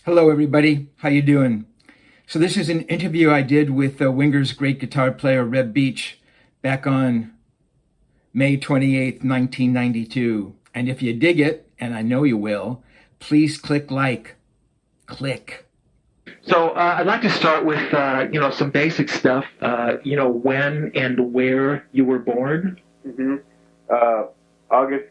Hello, everybody. How you doing? So this is an interview I did with Winger's great guitar player, Reb Beach, back on May 28th, 1992. And if you dig it, and I know you will, please click like. Click. So I'd like to start with some basic stuff. When and where you were born. Mm-hmm. August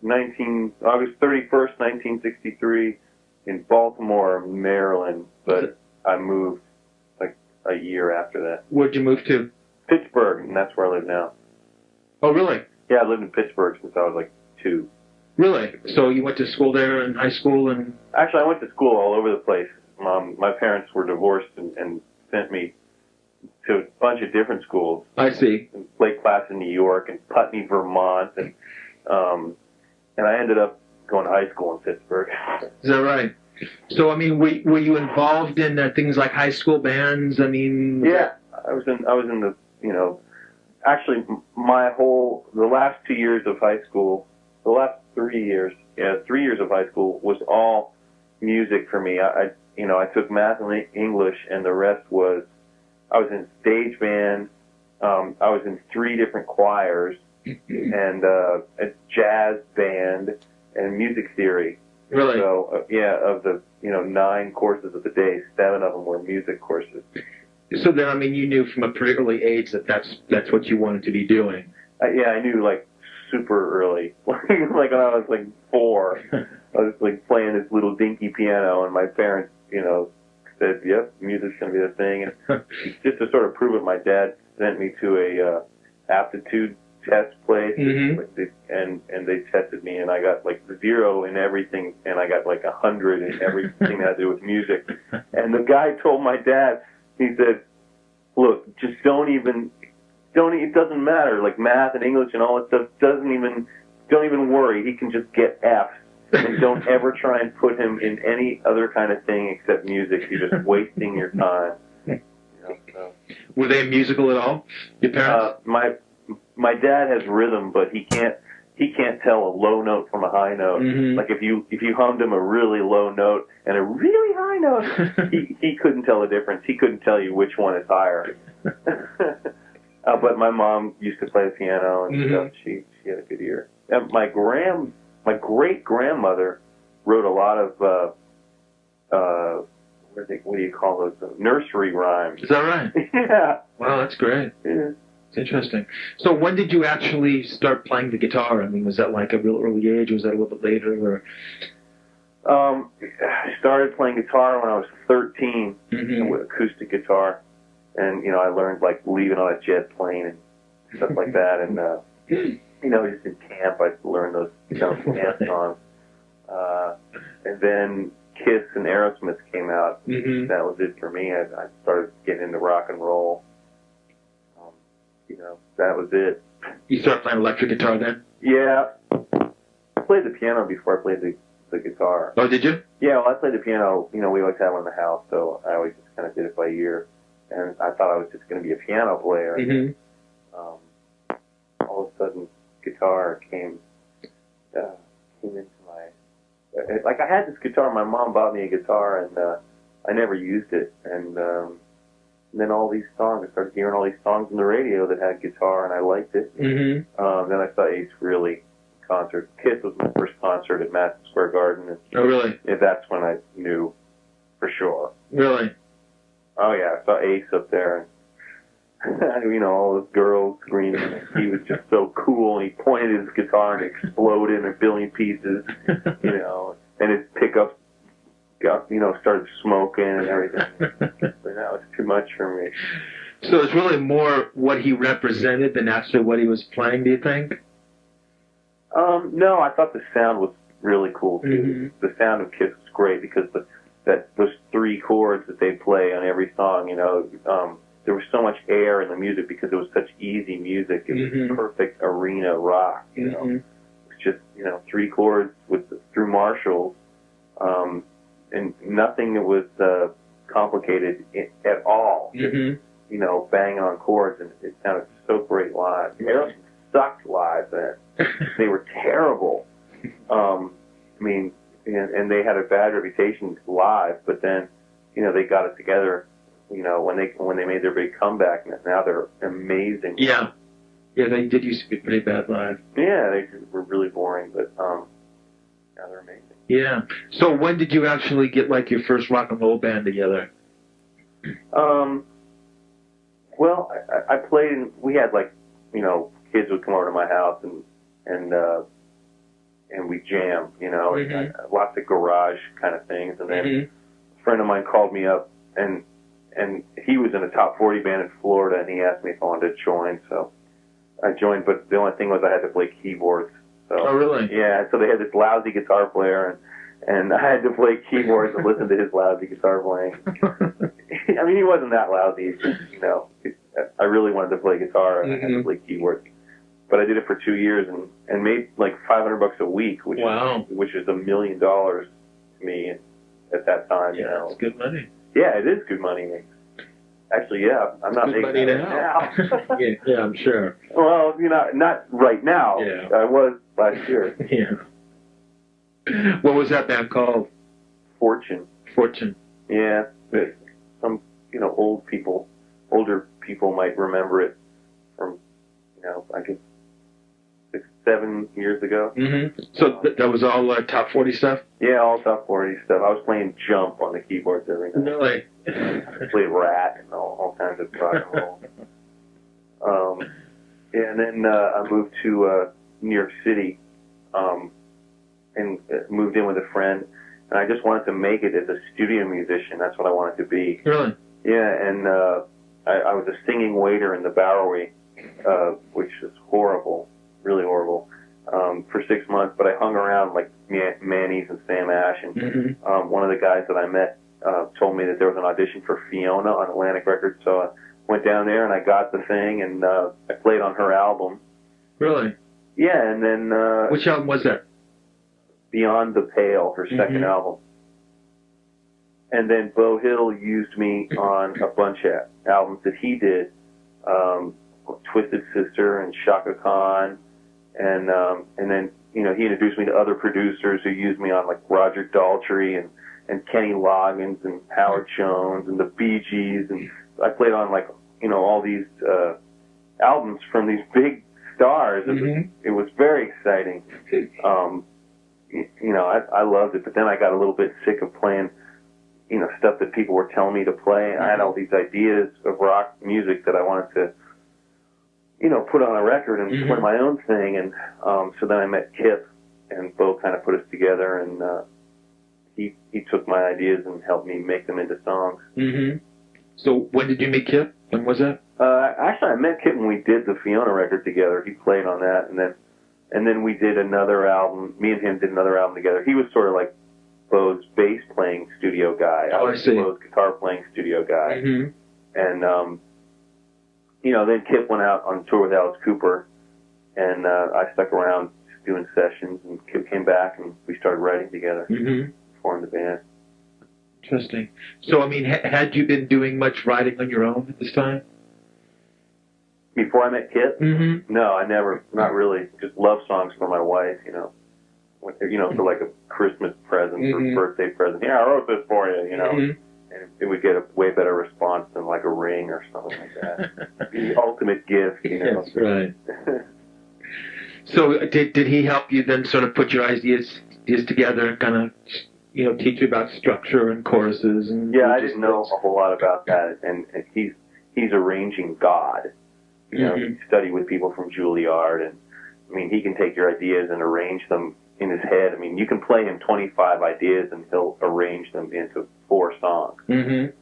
31st, 1963, in Baltimore, Maryland. But I moved like a year after that. Where'd you move to? Pittsburgh, and that's where I live now. Oh, really? Yeah, I lived in Pittsburgh since I was like 2. Really? So you went to school there in high school and? Actually, I went to school all over the place. My parents were divorced and sent me to a bunch of different schools. I see. And played class in New York and Putney, Vermont, and I ended up going to high school in Pittsburgh. Is that right? So I mean, were you involved in things like high school bands? I mean. Yeah, I was in the actually the last 2 years of high school, the last 3 years, 3 years of high school was all music for me. I took math and English, and the rest was, I was in stage band, I was in 3 different choirs, and a jazz band, and music theory. Really? So, of the, 9 courses of the day, 7 of them were music courses. So then, I mean, you knew from a pretty early age that that's what you wanted to be doing. I knew, like, super early. Like when I was, like, 4, I was, like, playing this little dinky piano, and my parents, said, yep, music's going to be the thing. And just to sort of prove it, my dad sent me to a aptitude test place, mm-hmm. and they tested me, and I got, like, 0 in everything, and I got, like, 100 in everything that had to do with music. And the guy told my dad, he said, look, just it doesn't matter, like math and English and all that stuff, don't even worry, he can just get F's. And don't ever try and put him in any other kind of thing except music. You're just wasting your time. Were they musical at all, your parents? My dad has rhythm, but he can't tell a low note from a high note. Mm-hmm. Like if you hummed him a really low note and a really high note, he couldn't tell the difference. He couldn't tell you which one is higher. But my mom used to play the piano and mm-hmm. stuff. She had a good ear. And my great grandmother wrote a lot of what do you call those, nursery rhymes. Is that right? Yeah. Wow, that's great. Yeah. It's interesting. So when did you actually start playing the guitar? I mean, was that like a real early age, or was that a little bit later? Or? I started playing guitar when I was 13 mm-hmm. with acoustic guitar, and I learned like Leaving on a Jet Plane and stuff like that, and just in camp I learned those camp songs, and then Kiss and Aerosmith came out. Mm-hmm. That was it for me. I started getting into rock and roll. That was it. You started playing electric guitar then? Yeah. I played the piano before I played the guitar. Oh, did you? Yeah, well, I played the piano. We always had one in the house, so I always just kind of did it by ear. And I thought I was just going to be a piano player. Mm-hmm. All of a sudden, guitar came into my... Like, I had this guitar. My mom bought me a guitar, and I never used it. And then all these songs, I started hearing all these songs on the radio that had guitar, and I liked it. Mm-hmm. Then I saw Ace Frehley concert. Kiss was my first concert at Madison Square Garden. And oh, really? that's when I knew for sure. Really? Oh, yeah. I saw Ace up there, and all those girls screaming. He was just so cool, and he pointed his guitar and it exploded in a billion pieces, and his pickups got, started smoking and everything. But that was too much for me. So it's really more what he represented than actually what he was playing, do you think? No, I thought the sound was really cool too. Mm-hmm. The sound of Kiss was great because those 3 chords that they play on every song, there was so much air in the music because it was such easy music. It was mm-hmm. perfect arena rock, Mm-hmm. It's just, 3 chords through Marshalls, and nothing that was complicated at all. Mm-hmm. Just, banging on chords, and it sounded so great live. Aerosmith sucked live then. They were terrible. and they had a bad reputation live, but then, they got it together, when they made their big comeback, and now they're amazing. Yeah. Yeah, they did used to be pretty bad live. Yeah, they were really boring, but now they're amazing. Yeah. So when did you actually get like your first rock and roll band together? Well, I played, we had kids would come over to my house and we jammed, lots of garage kind of things. And then a friend of mine called me up, and he was in a top 40 band in Florida, and he asked me if I wanted to join. So I joined, but the only thing was I had to play keyboards. So, oh, really? Yeah, so they had this lousy guitar player, and I had to play keyboards and listen to his lousy guitar playing. I mean, he wasn't that lousy. It's just, I really wanted to play guitar, and I had to play keyboards. But I did it for 2 years and made like $500 a week, which is $1 million to me at that time. Yeah, it's good money. Yeah, it is good money. Actually, yeah, I'm not making money now. Yeah, I'm sure. Well, not right now. Yeah. I was last year. Yeah. What was that band called? Fortune. Yeah, but some older people might remember it from I guess 6, 7 years ago. So that was all top 40 stuff? Yeah, all top 40 stuff. I was playing Jump on the keyboards every night. Really? I played Rat and all kinds of rock and roll. Yeah, and then I moved to New York City and moved in with a friend, and I just wanted to make it as a studio musician. That's what I wanted to be. Really? Yeah, and I was a singing waiter in the Bowery, which was horrible, really horrible, for 6 months. But I hung around like Manny's and Sam Ash, and one of the guys that I met told me that there was an audition for Fiona on Atlantic Records. So I went down there and I got the thing, and I played on her album. Really? Yeah, and then which album was that? Beyond the Pale, her second album. And then Beau Hill used me on a bunch of albums that he did, Twisted Sister and Shaka Khan, and then he introduced me to other producers who used me on like Roger Daltrey and Kenny Loggins and Howard Jones and the Bee Gees, and I played on all these albums from these big stars. It was very exciting. I loved it, but then I got a little bit sick of playing stuff that people were telling me to play. I had all these ideas of rock music that I wanted to, put on a record and play my own thing. And so then I met Kip, and Beau kind of put us together, and he took my ideas and helped me make them into songs. So when did you meet Kip? When was that? Actually, I met Kip when we did the Fiona record together. He played on that, and then we did another album. Me and him did another album together. He was sort of like Beau's bass playing studio guy. I was Beau's guitar playing studio guy. And then Kip went out on tour with Alice Cooper, and I stuck around doing sessions, and Kip came back, and we started writing together, formed the band. Interesting. So, I mean, had you been doing much writing on your own at this time? Before I met Kip? No, I never, not really. Just love songs for my wife, for like a Christmas present or birthday present. Yeah, I wrote this for you, and it would get a way better response than like a ring or something like that. The ultimate gift, That's right. So did he help you then sort of put your ideas together and kind of, teach you about structure and choruses? And yeah, I didn't know a whole lot about that, and he's arranging God. He studied with people from Juilliard, and I mean, he can take your ideas and arrange them in his head. I mean, you can play him 25 ideas, and he'll arrange them into 4 songs in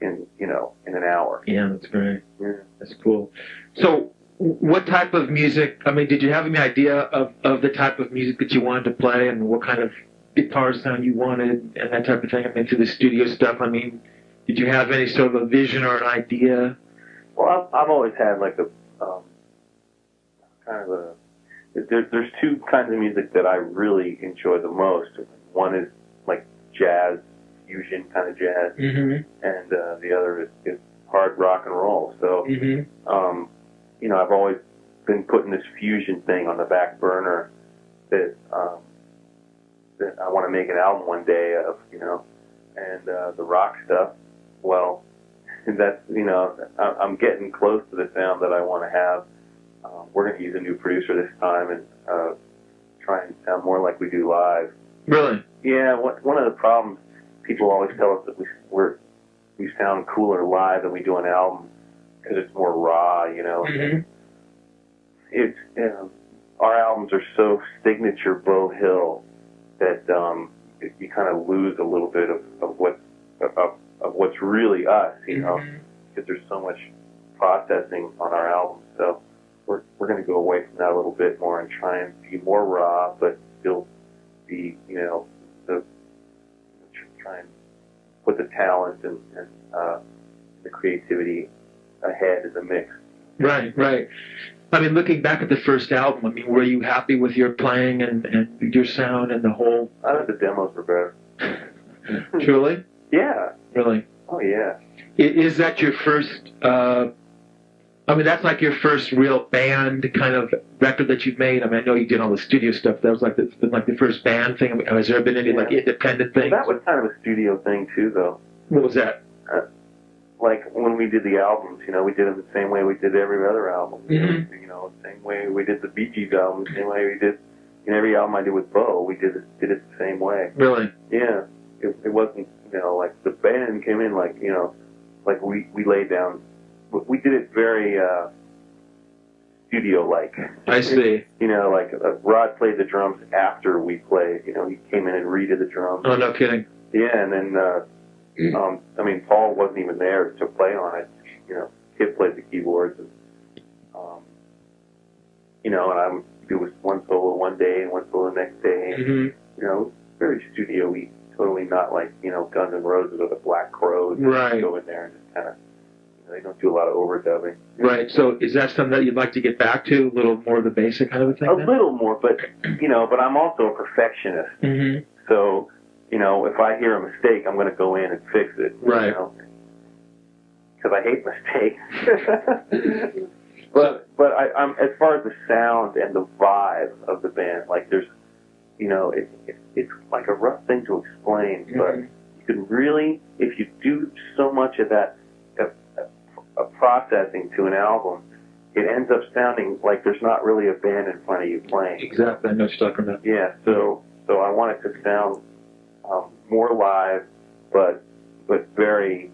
an hour. Yeah, that's great. Yeah. That's cool. So, what type of music? I mean, did you have any idea of the type of music that you wanted to play, and what kind of guitar sound you wanted, and that type of thing? I mean, to the studio stuff. I mean, did you have any sort of a vision or an idea? Well, I've always had like there's 2 kinds of music that I really enjoy the most. One is like jazz, fusion kind of jazz, and the other is hard rock and roll. So, I've always been putting this fusion thing on the back burner that that I want to make an album one day of, you know, and the rock stuff, well, that's, you know, I'm getting close to the sound that I want to have. We're going to use a new producer this time and try and sound more like we do live. Really? Yeah, one of the problems, people always tell us that we sound cooler live than we do on album because it's more raw, you know. Mm-hmm. It's our albums are so signature Beau Hill that you kind of lose a little bit of what's really us, you know, because there's so much processing on our albums. So we're going to go away from that a little bit more and try and be more raw, but still be, you know, try and put the talent and the creativity ahead in the mix. Right, right. I mean, looking back at the first album, I mean, were you happy with your playing and your sound and the whole? I thought the demos were better. Truly? Yeah. Really? Oh, yeah. Is that your first, I mean, that's like your first real band kind of record that you've made? I mean, I know you did all the studio stuff. That was like the first band thing. I mean, has there been any like independent things? Well, that was kind of a studio thing, too, though. What was that? Like when we did the albums, you know, we did them the same way we did every other album. Mm-hmm. You know, same way we did the Bee Gees album, same way we did, you know, every album I did with Beau, we did it the same way. Really? Yeah. It wasn't, you know, like the band came in like, you know, like we laid down, we did it very studio-like. I see. You know, like Rod played the drums after we played, you know, he came in and redid the drums. Oh, no kidding. Yeah, and then, I mean, Paul wasn't even there to play on it. You know, Kip played the keyboards, and you know, and I would do one solo one day and one solo the next day. Mm-hmm. You know, very studio-y, totally not like, you know, Guns N' Roses or the Black Crowes. Right. Go in there and just kind of, you know, they don't do a lot of overdubbing. Right. So is that something that you'd like to get back to? A little more of the basic kind of a thing? A little more, but you know, but I'm also a perfectionist. Mm-hmm. So, you know, if I hear a mistake, I'm going to go in and fix it. Right. You know? Because I hate mistakes. but I'm as far as the sound and the vibe of the band, like there's, you know, it's like a rough thing to explain, but you can really, if you do so much of that processing to an album, it ends up sounding like there's not really a band in front of you playing. Exactly. I know what you're talking about. Yeah. So I want it to sound more live, but very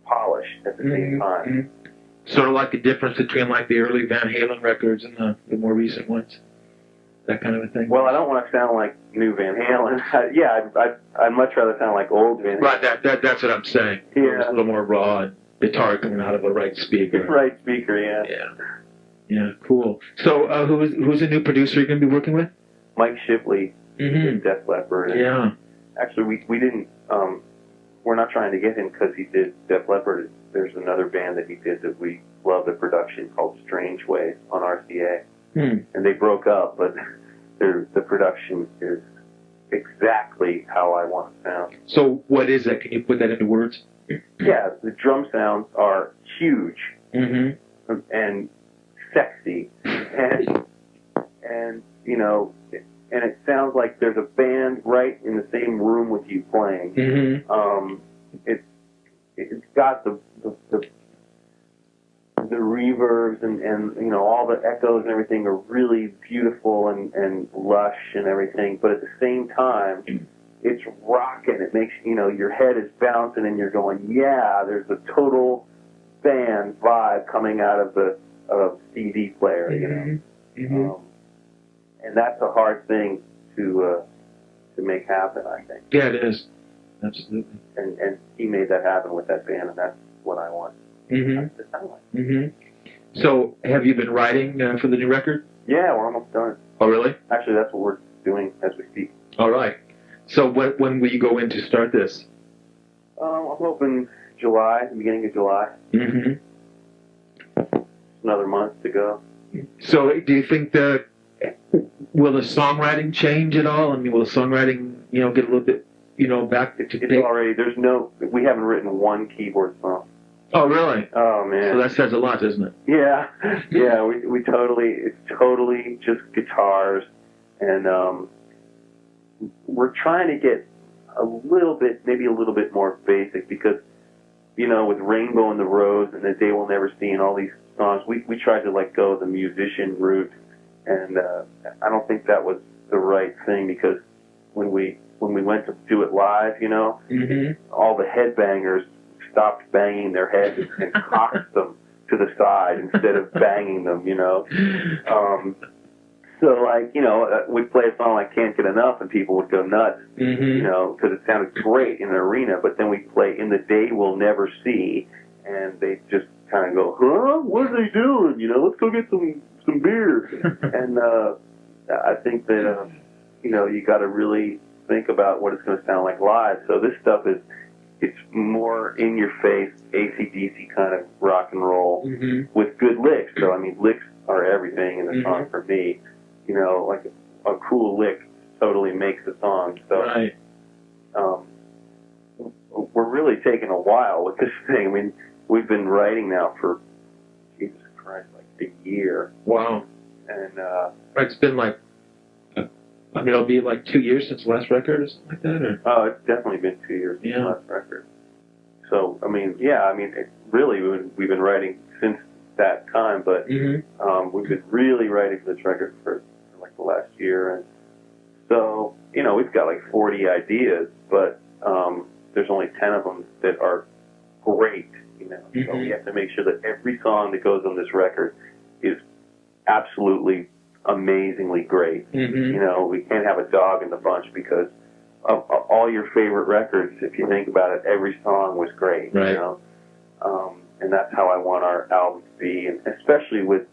polished at the same time. Mm-hmm. Sort of like the difference between like the early Van Halen records and the more recent ones. That kind of a thing. Well, I don't want to sound like new Van Halen. I'd much rather sound like old Van Halen. Right, that's what I'm saying. Yeah. It's a little more raw and guitar coming out of a right speaker. Right speaker, yeah. Yeah, cool. So who's the new producer you're going to be working with? Mike Shipley, Mm-hmm. Def Leppard. Yeah. Actually, we didn't, we're not trying to get him because he did Def Leppard. There's another band that he did that we love the production called Strange Ways on RCA. And they broke up, but the production is exactly how I want to sound. So what is that? Can you put that into words? Yeah, the drum sounds are huge and sexy, and you know, and it sounds like there's a band right in the same room with you playing. It's got the reverbs and you know, all the echoes and everything are really beautiful and lush and everything, but at the same time it's rocking. It makes, you know, your head is bouncing and you're going, yeah, there's a total band vibe coming out of the CD player, you know. And that's a hard thing to make happen, I think. Yeah, it is. Absolutely. And he made that happen with that band, and that's what I want. So, have you been writing for the new record? Yeah, we're almost done. Oh, really? Actually, that's what we're doing as we speak. All right. So, when will you go in to start this? I'm hoping July, the beginning of July. Another month to go. So, do you think will the songwriting change at all? I mean, will the songwriting, you know, get a little bit, you know, back to It's already, we haven't written one keyboard song. Oh, really? Oh, man. So that says a lot, doesn't it? Yeah, we totally, it's totally just guitars, and we're trying to get maybe a little bit more basic because, with Rainbow and the Rose and The Day We'll Never See and all these songs, we tried to like go the musician route, and I don't think that was the right thing because when we went to do it live, all the headbangers stopped banging their heads and cocked them to the side instead of banging them, So, like, we'd play a song like Can't Get Enough and people would go nuts, because it sounded great in an arena, but then we'd play In the Day We'll Never See, and they just kind of go, huh? What are they doing? Let's go get some beer. And I think that, you got to really think about what it's going to sound like live. So this stuff it's more in-your-face, AC/DC kind of rock and roll with good licks. So, I mean, licks are everything in the song for me. Like a cool lick totally makes the song. So, Right. We're really taking a while with this thing. I mean, we've been writing now for, Jesus Christ, like a year. Wow. And, It's been like, it'll be like 2 years since the last record or something like that, or? oh, it's definitely been 2 years since the last record. So, I mean, really, we've been writing since that time, but we've been really writing for this record for like the last year, and so we've got like 40 ideas, but there's only 10 of them that are great, so we have to make sure that every song that goes on this record is absolutely amazingly great. We can't have a dog in the bunch because of all your favorite records, if you think about it, every song was great, Right. And that's how I want our album to be, and especially with,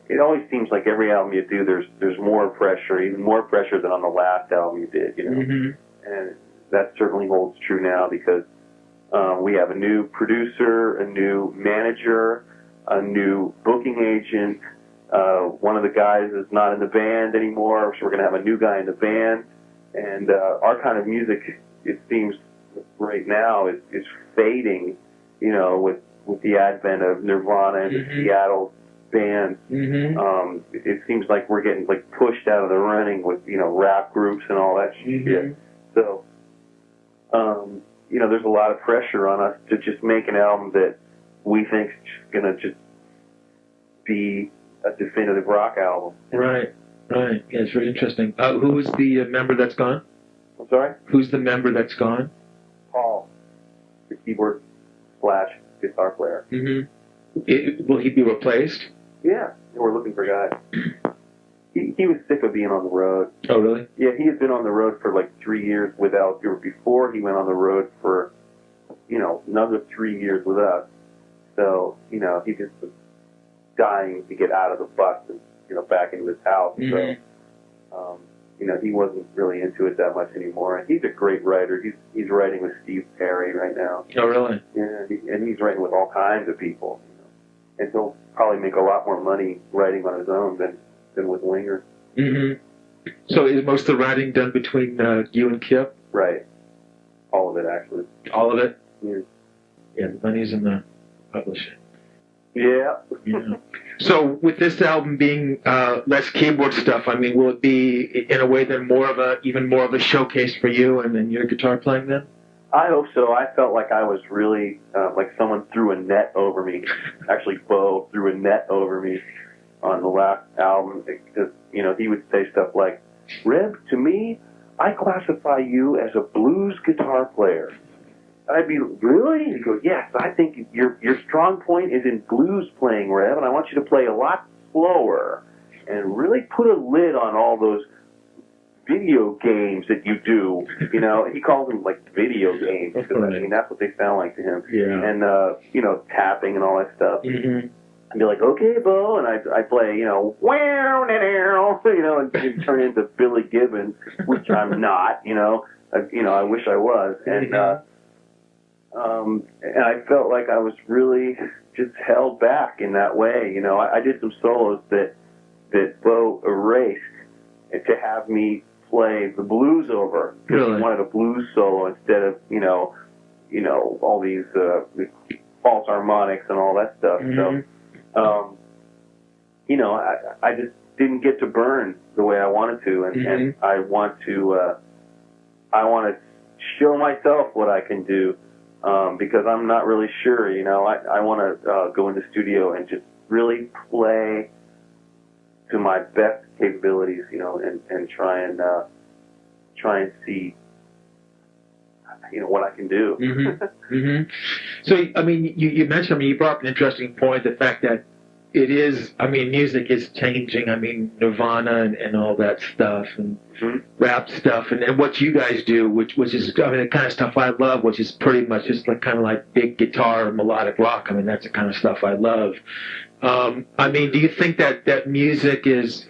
it always seems like every album you do, there's more pressure, even more pressure than on the last album you did, and that certainly holds true now because we have a new producer, a new manager, a new booking agent. One of the guys is not in the band anymore, so we're going to have a new guy in the band, and our kind of music, it seems right now, is fading, with the advent of Nirvana and the Seattle bands. It seems like we're getting like pushed out of the running with rap groups and all that shit. So there's a lot of pressure on us to just make an album that we think is gonna just be a definitive rock album. Right. Yeah, it's very interesting. Who is the member that's gone? I'm sorry? Who's the member that's gone? Paul, the keyboard / guitar player. Will he be replaced? Yeah, we're looking for guys. He was sick of being on the road. Oh, really? Yeah, he had been on the road for like 3 years without, before he went on the road for, another 3 years with us. So, he just was dying to get out of the bus and, back into his house. So, he wasn't really into it that much anymore. And he's a great writer. He's writing with Steve Perry right now. Oh, really? Yeah, and he's writing with all kinds of people. And he'll probably make a lot more money writing on his own than with Winger. So is most of the writing done between you and Kip? Right. All of it, actually. All of it? Yeah. Yeah, the money's in the publishing. Yeah. So with this album being less keyboard stuff, will it be in a way then even more of a showcase for you and then your guitar playing then? I hope so. I felt like I was really, like someone threw a net over me. Actually, Bo threw a net over me on the last album because, he would say stuff like, Reb, to me, I classify you as a blues guitar player. I'd be, really? He'd go, yes, I think your strong point is in blues playing, Rev, and I want you to play a lot slower and really put a lid on all those video games that you do. He calls them like video games because that's what they sound like to him. Yeah. And tapping and all that stuff. I'd be like, okay, Bo, and I'd play, wow, and turn into Billy Gibbons, which I'm not. I wish I was, and I felt like I was really just held back in that way. I did some solos that Bo erased to have me play the blues over because he wanted a blues solo instead of all these false harmonics and all that stuff. So I just didn't get to burn the way I wanted to, and I want to show myself what I can do, because I'm not really sure, you know. I want to go in the studio and just really play to my best capabilities, you know, and try and see, you know, what I can do. So, I mean, you mentioned, I mean, you brought up an interesting point, the fact that it is, I mean, music is changing. I mean, Nirvana and all that stuff, and rap stuff, and what you guys do, which is, I mean, the kind of stuff I love, which is pretty much just like kind of like big guitar, melodic rock. I mean, that's the kind of stuff I love. I mean, do you think that music is,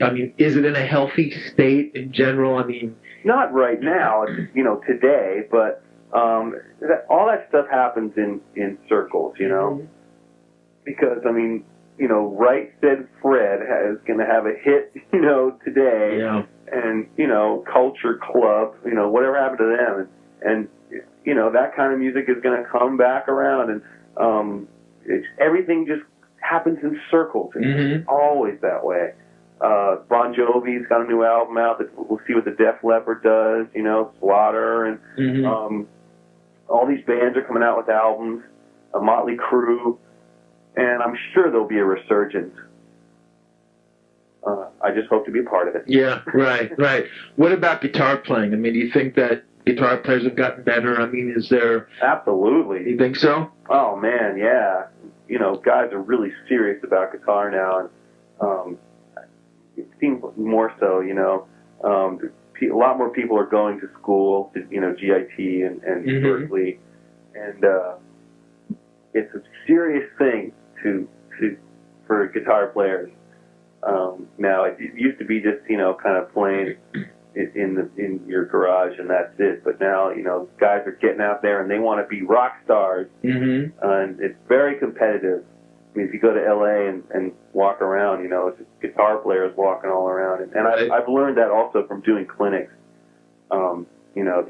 I mean, is it in a healthy state in general? I mean, not right now, you know, today, but all that stuff happens in circles, you know. Because, I mean, you know, Right Said Fred is going to have a hit, you know, today. Yeah. And, you know, Culture Club, you know, whatever happened to them. And you know, that kind of music is going to come back around. And everything just happens in circles. It's always that way. Bon Jovi's got a new album out. We'll see what the Def Leppard does, you know, Slaughter. And all these bands are coming out with albums. Motley Crue. And I'm sure there'll be a resurgence. I just hope to be a part of it. Yeah, right. What about guitar playing? I mean, do you think that guitar players have gotten better? I mean, is there... Absolutely. You think so? Oh, man, yeah. You know, guys are really serious about guitar now. And it seems more so, you know. A lot more people are going to school, you know, GIT and Berkeley. And it's a serious thing for guitar players. Now it used to be just, you know, kind of playing in your garage and that's it. But now, you know, guys are getting out there and they want to be rock stars. And it's very competitive. I mean, if you go to LA and walk around, you know, it's just guitar players walking all around. And I've learned that also from doing clinics. You know,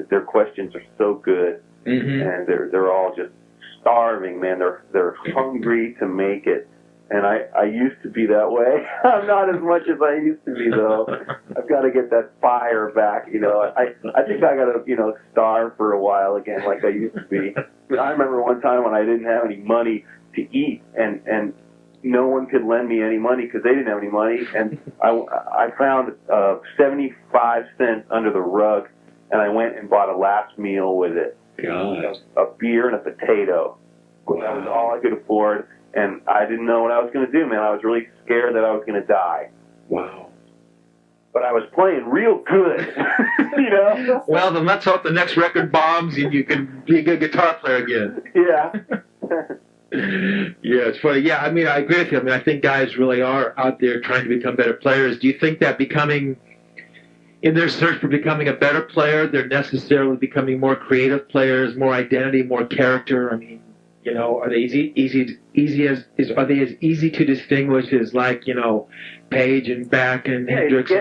their questions are so good, and they're all just starving, man. They're hungry to make it. And I used to be that way. I'm not as much as I used to be, though. I've got to get that fire back, you know. I think I got to, you know, starve for a while again like I used to be. I remember one time when I didn't have any money to eat, and no one could lend me any money because they didn't have any money. And I found 75 cents under the rug, and I went and bought a last meal with it. God. A beer and a potato. Wow. That was all I could afford. And I didn't know what I was going to do, man. I was really scared that I was going to die. Wow. But I was playing real good, you know? Well, then let's hope the next record bombs and you can be a good guitar player again. Yeah. Yeah, it's funny. Yeah, I mean, I agree with you. I mean, I think guys really are out there trying to become better players. Do you think that in their search for becoming a better player, they're necessarily becoming more creative players, more identity, more character? I mean, you know, are they are they as easy to distinguish as, like, you know, Page and Beck and Hendrix?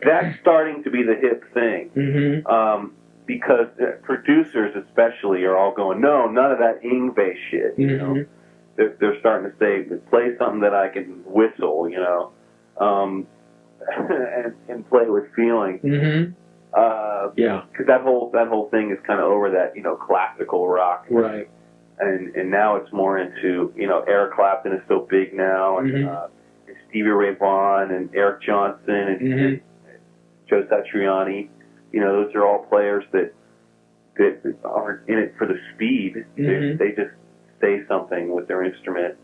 That's starting to be the hip thing. Because producers especially are all going, no, none of that Yngwie shit, you know. They're starting to say, play something that I can whistle, you know, and play with feeling. Yeah. Because that whole thing is kind of over that, you know, classical rock. Right. And now it's more into, you know, Eric Clapton is so big now, and Stevie Ray Vaughan and Eric Johnson and Joe Satriani. You know, those are all players that aren't in it for the speed. They just say something with their instrument,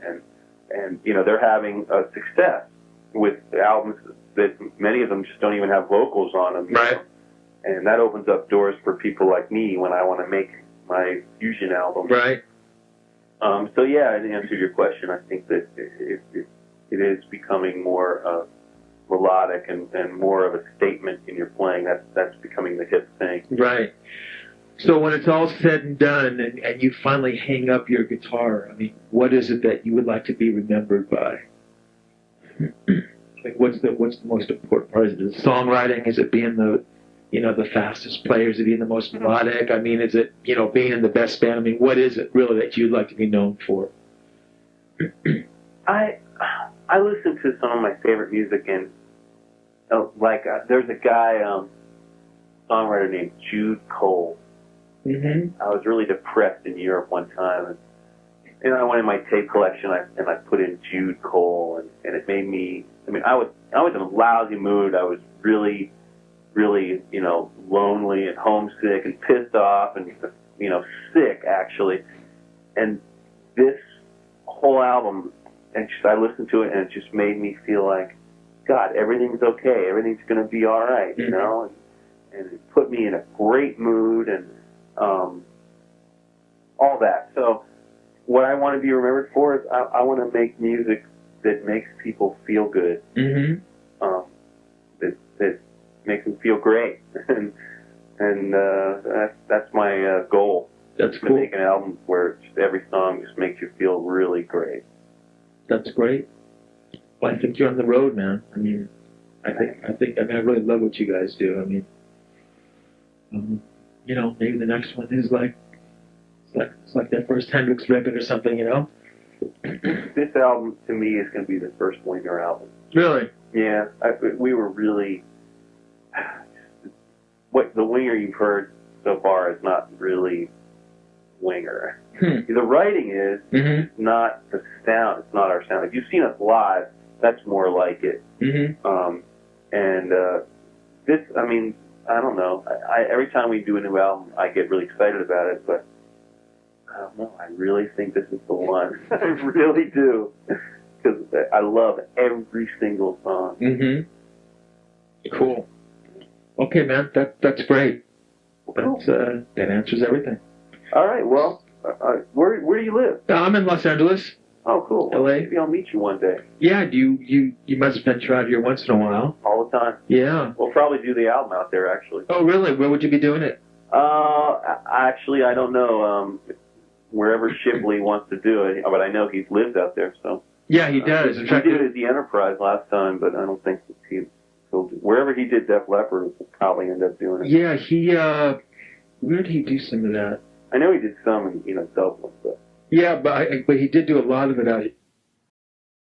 and you know, they're having a success with albums that many of them just don't even have vocals on them. Right. Know? And that opens up doors for people like me when I want to make my fusion album. Right. So yeah, to answer your question, I think that it is becoming more melodic and more of a statement in your playing. That's becoming the hip thing. Right. So when it's all said and done, and you finally hang up your guitar, I mean, what is it that you would like to be remembered by? Like, what's the most important part? Is it songwriting? Is it being the fastest player? Is it being the most melodic? I mean, is it, you know, being in the best band? I mean, what is it really that you'd like to be known for? I I listen to some of my favorite music, and there's a guy, songwriter named Jude Cole. Mm-hmm. I was really depressed in Europe one time, and I went in my tape collection and I put in Jude Cole, and it made me. I mean, I was in a lousy mood. I was really, really, lonely and homesick and pissed off and sick actually. And this whole album, I listened to it, and it just made me feel like, God, everything's okay. Everything's going to be all right, and it put me in a great mood and all that. So what I want to be remembered for is I want to make music that makes people feel good, that makes them feel great, and that's my goal. That's to cool. make an album where just every song just makes you feel really great. That's great. Well, I think you're on the road, man. I mean, I really love what you guys do. I mean, maybe the next one is it's like that first Hendrix record or something, This album, to me, is going to be the first Winger album. Really? Yeah, we were really... What the Winger you've heard so far is not really Winger. The writing is not the sound. It's not our sound. If you've seen us live, that's more like it. This, I mean, I don't know. Every time we do a new album, I get really excited about it, but I don't know. I really think this is the one. I really do. Because I love every single song. Cool. Okay, man. That's great. That answers everything. All right. Well, where do you live? I'm in Los Angeles. Oh, cool. LA. Maybe I'll meet you one day. Yeah. You must venture out here once in a while. All the time. Yeah. We'll probably do the album out there, actually. Oh, really? Where would you be doing it? Actually, I don't know. Wherever Shipley wants to do it, but I know he's lived out there, so. Yeah, he does. We did it at the Enterprise last time, but I don't think he'll do. Wherever he did Def Leppard, we'll probably end up doing it. Yeah, where did he do some of that? I know he did some in Dublin, but. Yeah, but he did do a lot of it